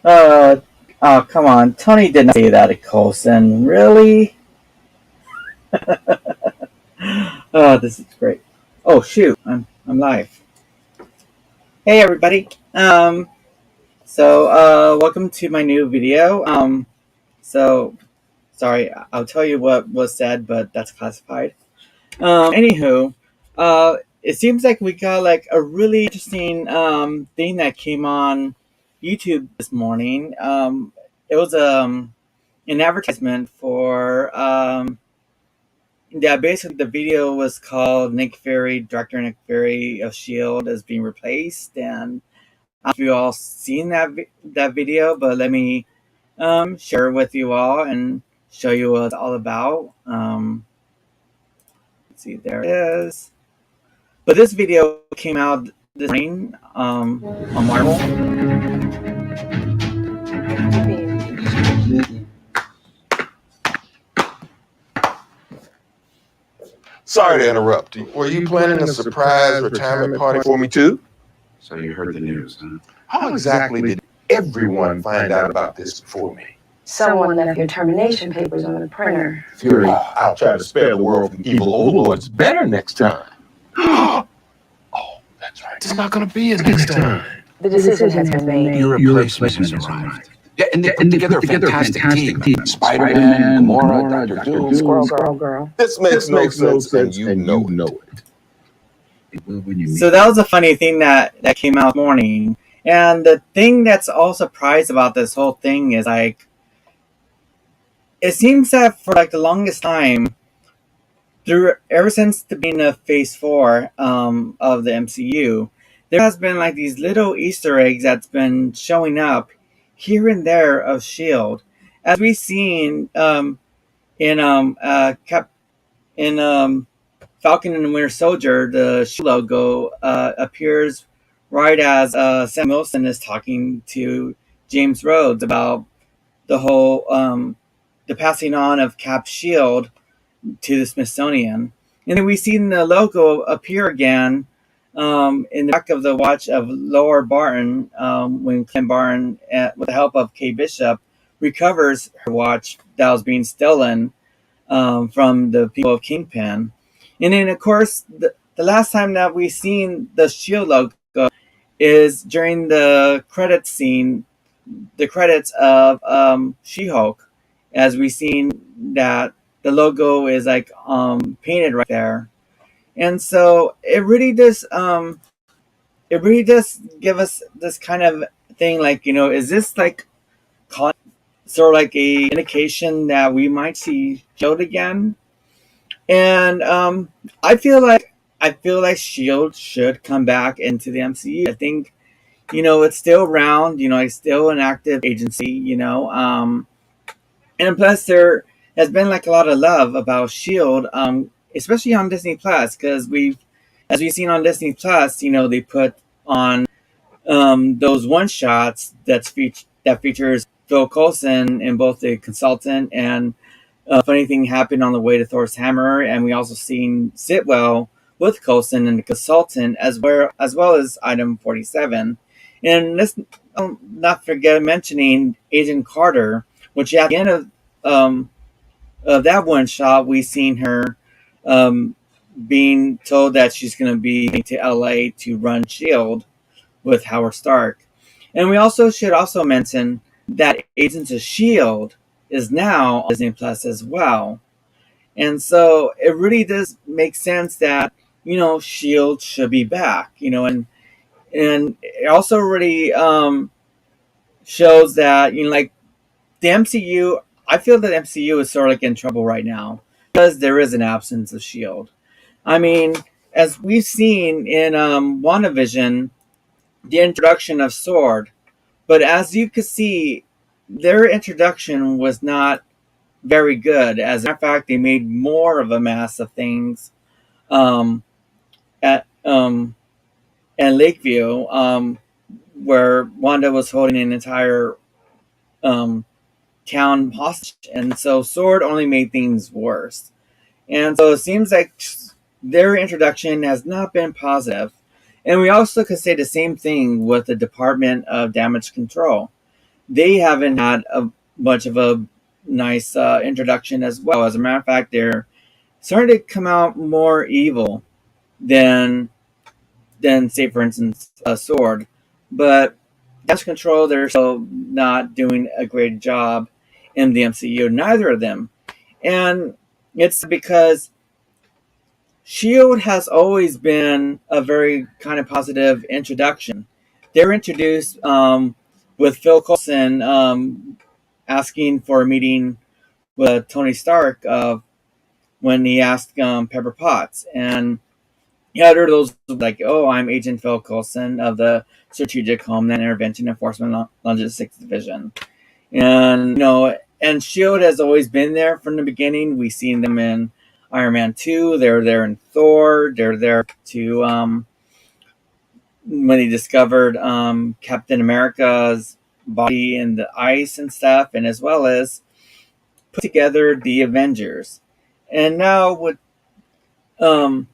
Uh, oh, come on. Tony did not say that to Coulson. Really? Oh, this is great. Oh, shoot. I'm live. Hey, everybody. Welcome to my new video. So, sorry, I'll tell you what was said, but that's classified. Anywho, it seems like we got like a really interesting thing that came on YouTube this morning. It was an advertisement for yeah, basically the video was called Director Nick Fury of S.H.I.E.L.D. is being replaced, and I don't know if you all seen that video, but let me share it with you all and show you what it's all about. Let's see, there it is. But this video came out this morning on Marvel. Sorry to interrupt. Were you planning a surprise retirement party for me too? So you heard the news, huh? How exactly did everyone find out about this before me? Someone left your termination papers on the printer. Fury, I'll try to spare the world from evil overlords better next time. Oh, that's right. It's not going to be a next time. The decision has been made. Your replacement has arrived. Yeah, and they put together a fantastic team. Spider-Man, Gamora, Dr. Doom. Squirrel girl. This makes no sense, and you know it. So that was a funny thing that came out this morning. And the thing that's all surprised about this whole thing is like, it seems that for like the longest time, ever since the beginning of Phase 4 of the MCU, there has been like these little Easter eggs that's been showing up here and there of S.H.I.E.L.D. As we've seen in Falcon and the Winter Soldier, the S.H.I.E.L.D. logo appears right as Sam Wilson is talking to James Rhodes about the whole the passing on of Cap's shield to the Smithsonian. And then we see the logo appear again in the back of the watch of Laura Barton when Clem Barton, with the help of Kay Bishop, recovers her watch that was being stolen from the people of Kingpin. And then, of course, the last time that we've seen the S.H.I.E.L.D. logo is during the credits scene, the credits of She-Hulk, as we've seen that the logo is like painted right there. And so it really does give us this kind of thing, like, is this like sort of like a indication that we might see S.H.I.E.L.D. again? And I feel like S.H.I.E.L.D. should come back into the MCU. I think, it's still around, it's still an active agency, and plus there has been like a lot of love about S.H.I.E.L.D., especially on Disney Plus, because as we've seen on Disney Plus, they put on those one shots that features Phil Coulson in both the consultant and funny thing happened on the way to Thor's hammer, and we also seen Sitwell with Coulson and the consultant as well as Item 47. And let's not forget mentioning Agent Carter, which at the end of that one shot, we seen her being told that she's going to be to LA to run S.H.I.E.L.D. with Howard Stark. And we should also mention that Agents of S.H.I.E.L.D. is now on Disney Plus as well. And so it really does make sense that, S.H.I.E.L.D. should be back, and it also really shows that, like the MCU, I feel that MCU is sort of like in trouble right now because there is an absence of S.H.I.E.L.D. I mean, as we've seen in WandaVision, the introduction of S.W.O.R.D., but as you could see, their introduction was not very good. As a matter of fact, they made more of a mass of things at Lakeview, where Wanda was holding an entire town hostage, and so S.W.O.R.D. only made things worse. And so it seems like their introduction has not been positive. And we also could say the same thing with the Department of Damage Control. They haven't had much of a nice introduction as well. As a matter of fact, they're starting to come out more evil than say, for instance, a sword. But Damage Control, they're still not doing a great job in the MCU. Neither of them, and it's because Shield has always been a very kind of positive introduction. They were introduced with Phil Coulson asking for a meeting with Tony Stark when he asked Pepper Potts, and yeah, there are those like, "Oh, I'm Agent Phil Coulson of the Strategic Homeland Intervention Enforcement Logistics Division," and and Shield has always been there from the beginning. We've seen them in Iron Man 2. They're there in Thor. They're there to when he discovered Captain America's body in the ice and stuff, and as well as put together the Avengers. And now um,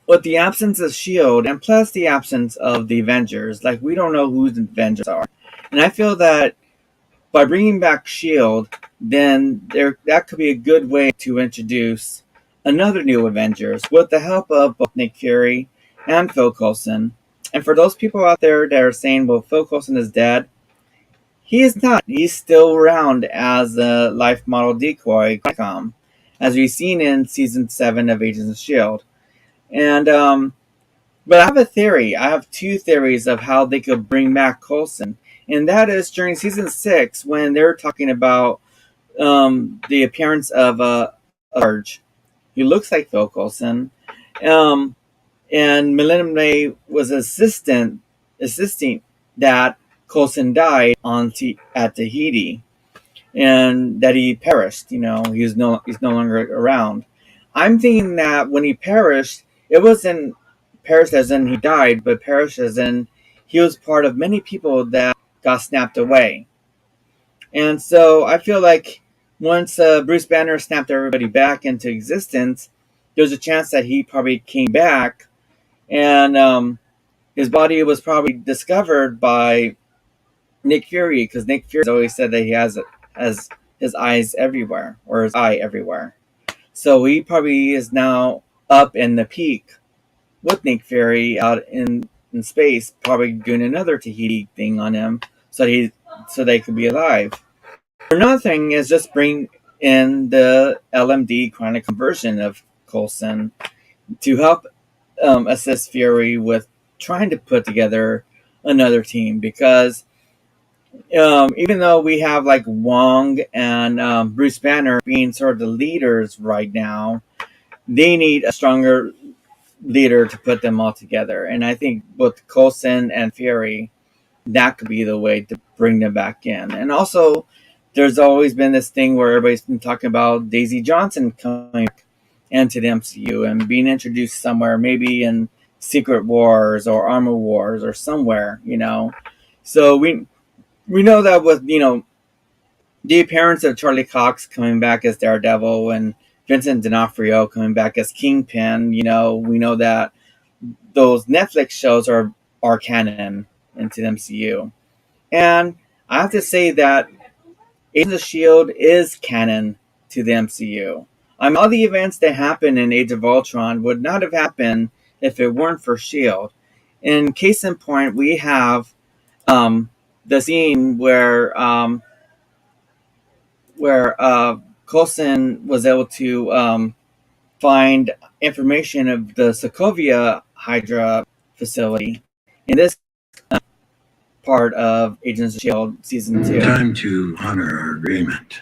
with the absence of Shield, and plus the absence of the Avengers, like we don't know who the Avengers are, and I feel that by bringing back Shield, then that could be a good way to introduce another new Avengers with the help of both Nick Fury and Phil Coulson. And for those people out there that are saying, "Well, Phil Coulson is dead," he is not. He's still around as a life model decoy, as we've seen in season 7 of Agents of Shield. And but I have a theory. I have two theories of how they could bring back Coulson, and that is during season 6 when they're talking about the appearance of a Urge. He looks like Phil Coulson, um, and Millennium May was assisting that Coulson died at Tahiti, and that he perished. He's no longer around. I'm thinking that when he perished, it wasn't perished as in he died, but perished as in he was part of many people that got snapped away. And so I feel like once Bruce Banner snapped everybody back into existence, there's a chance that he probably came back, and his body was probably discovered by Nick Fury, because Nick Fury has always said that he has his eyes everywhere, or his eye everywhere. So he probably is now up in the peak with Nick Fury out in space, probably doing another Tahiti thing on him, so they could be alive. Another thing is just bring in the LMD chronic conversion of Coulson to help assist Fury with trying to put together another team, because even though we have like Wong and Bruce Banner being sort of the leaders right now, they need a stronger leader to put them all together. And I think both Coulson and Fury, that could be the way to bring them back in. And also, there's always been this thing where everybody's been talking about Daisy Johnson coming into the MCU and being introduced somewhere, maybe in Secret Wars or Armor Wars or somewhere. So we know that with the appearance of Charlie Cox coming back as Daredevil and Vincent D'Onofrio coming back as Kingpin, we know that those Netflix shows are canon into the MCU. And I have to say that Agents of S.H.I.E.L.D. is canon to the MCU. All the events that happened in Age of Ultron would not have happened if it weren't for S.H.I.E.L.D. In case in point, we have the scene where Coulson was able to find information of the Sokovia Hydra facility in this part of Agents of S.H.I.E.L.D. Season 2. Time to honor our agreement.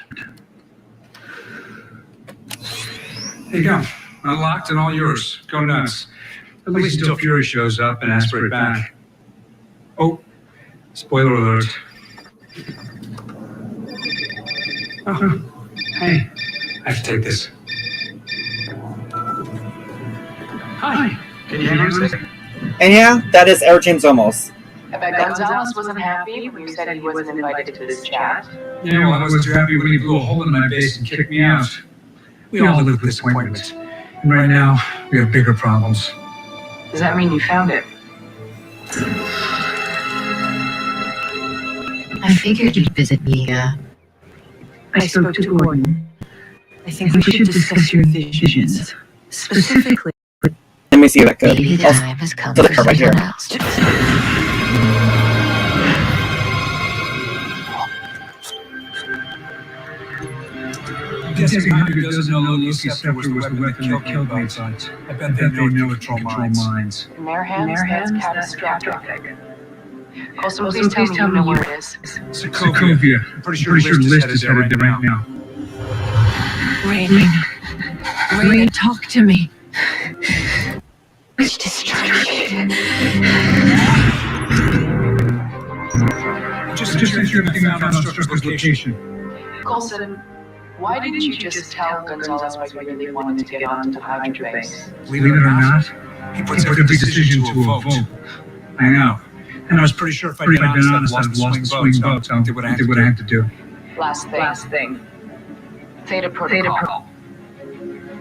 There you go. Unlocked and all yours. Go nuts. At least until Fury shows up and asks for it back. Oh, spoiler alert. Oh, hey, I have to take this. Hi. Can you hear me? And yeah, that is Eric James Olmos. I bet Gonzalez wasn't happy when you said he wasn't invited to this chat. Yeah, well, I wasn't too happy when he blew a hole in my base and kicked me out. We all live with disappointment. And right now, we have bigger problems. Does that mean you found it? I figured you'd visit me. I spoke to Gordon. I think we should discuss your visions. Specifically, Let me see if I could. maybe the time has come So for the card right someone here. else. Guessing who doesn't know Loki's scepter was the weapon that killed me outside. I bet they know it can control minds. In their hands, that's catastrophic. Also, please tell me you know where it is. Sokovia. I'm pretty sure List is headed there right now. Rain, talk to me. Which distraction? Just enter everything out on Strucker's location. Coulson, why didn't you just tell Gonzalez why you really wanted to get onto the Hydra base? Believe it or not, he puts every decision to a vote. I know. And I was pretty sure if I'd been honest, I'd have lost the swing vote. So I did what I had to do. Last thing. Theta Protocol.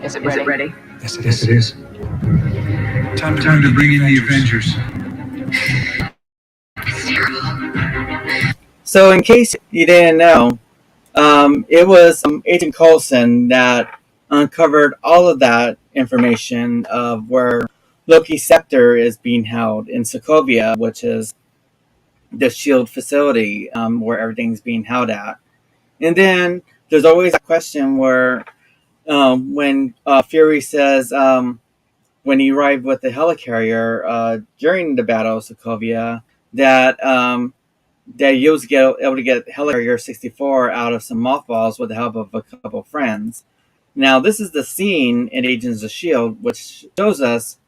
Is it ready? Yes, it is. Time to bring in the Avengers. So, in case you didn't know, it was Agent Coulson that uncovered all of that information of where Loki's scepter is being held in Sokovia, which is the S.H.I.E.L.D. facility where everything's being held at. And then there's always a question where when Fury says when he arrived with the helicarrier during the Battle of Sokovia that that he was able to get helicarrier 64 out of some mothballs with the help of a couple friends. Now this is the scene in Agents of S.H.I.E.L.D. which shows us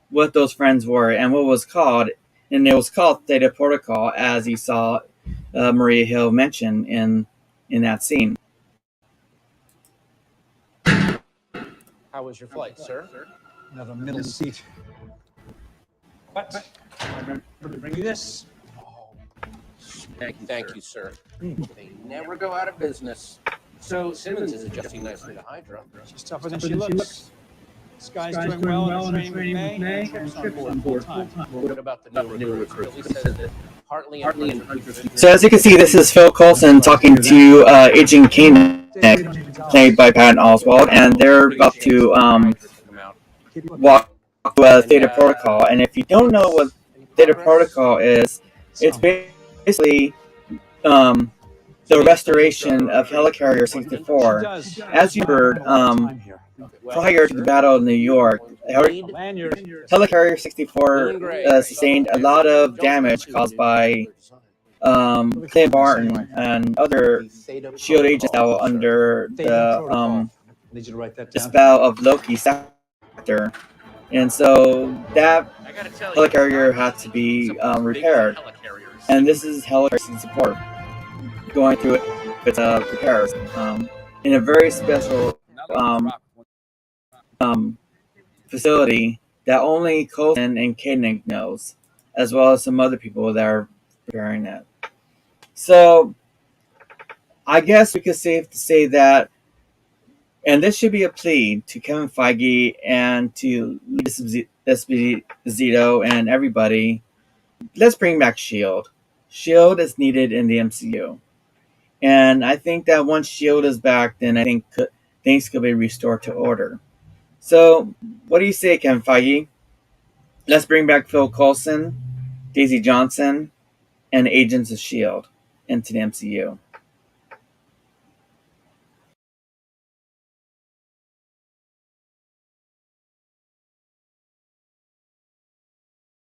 what those friends were and what was called, and it was called Theta Protocol, as you saw Maria Hill mention in that scene. How was your flight, sir? Another middle seat. What? I remember to bring you this. Thank you, sir. They never go out of business. So Simmons is adjusting nicely to Hydra. She's tougher than she looks. This guy's doing well in training with May. Trips on board full time. What about the new recruits? Billy says that Hartley and Hunter. So as you can see, this is Phil Coulson talking to Agent Koenig, played by Patton Oswalt, and they're about to walk through Theta Protocol. And if you don't know what Theta Protocol is, it's basically the restoration of Helicarrier 64. As you heard, prior to the Battle of New York, Helicarrier 64 sustained a lot of damage caused by Clint Barton and other S.H.I.E.L.D. agents that were under the spell of Loki's scepter. And so that helicarrier had to be repaired. And this is Helicarrier 64 going through its repairs in a very special facility that only Coulson and Koenig knows, as well as some other people that are preparing it. So I guess we could safe to say that, and this should be a plea to Kevin Feige and to Esposito and everybody, let's bring back S.H.I.E.L.D. S.H.I.E.L.D. is needed in the MCU. And I think that once S.H.I.E.L.D. is back, then I think things could be restored to order. So, what do you say, Kevin Feige? Let's bring back Phil Coulson, Daisy Johnson, and Agents of S.H.I.E.L.D. into the MCU.